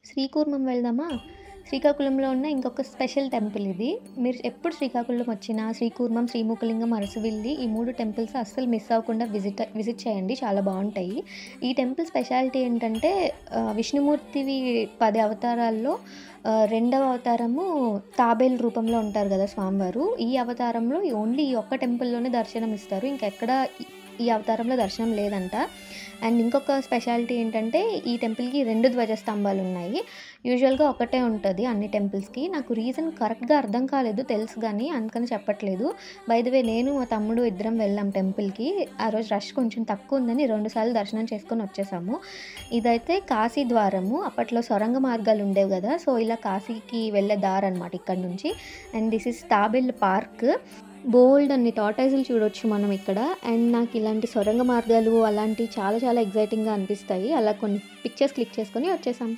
శ్రీకూర్మం వెళ్దామా? శ్రీకాకుళంలో ఉన్న ఇంకొక స్పెషల్ టెంపుల్ ఇది. మీరు ఎప్పుడు శ్రీకాకుళం వచ్చినా శ్రీకూర్మం, శ్రీముఖలింగం, అరసవిల్లి ఈ 3 టెంపుల్స్ అస్సలు మిస్ అవ్వకుండా విజిట్ చేయండి. చాలా బావుంటాయి. ఈ టెంపుల్ స్పెషాలిటీ ఏంటంటే విష్ణుమూర్తివి 10 అవతారాల్లో రెండవ అవతారము తాబేలు రూపంలో ఉంటారు గదా స్వామివారు. ఈ అవతారంలో ఓన్లీ ఈ ఒక్క టెంపుల్‌లోనే దర్శనం ఇస్తారు. ఇంకెక్కడ ఈ అవతారంలో దర్శనం లేదంట. అండ్ ఇంకొక స్పెషాలిటీ ఏంటంటే ఈ టెంపుల్‌కి 2 ధ్వజస్తంభాలున్నాయి. యూజువల్‌గా ఒకటే ఉంటది అన్ని టెంపుల్స్‌కి. నాకు రీజన్ కరెక్ట్‌గా అర్థం కాలేదు, తెలుసు గానీ అందుకని చెప్పట్లేదు. బై ద వే నేను, మా తమ్ముడు ఇద్దరం వెళ్ళాం టెంపుల్‌కి. ఆ రోజు రష్ కొంచెం తక్కువుందని 2 సార్లు దర్శనం చేసుకొని వచ్చేసాము. ఇదైతే కాశీ ద్వారము. అప్పట్లో సొరంగ మార్గాలు ఉండేవి గదా! సో, ఇలా కాశీకి వెళ్ళే దారనమాట ఇక్కడి నుంచి. అండ్ దిస్ ఈస్ తాబేలు పార్క్. బోలెడన్ని టార్టాయిస్‌లు చూడొచ్చు మనం ఇక్కడ. అండ్ నాకు ఇలాంటి సొరంగ మార్గాలు అలాంటివి చాలా చాలా ఎక్సైటింగ్‌గా అనిపిస్తాయి. అలా కొన్ని పిక్చర్స్ క్లిక్ చేసుకొని వచ్చేసాం.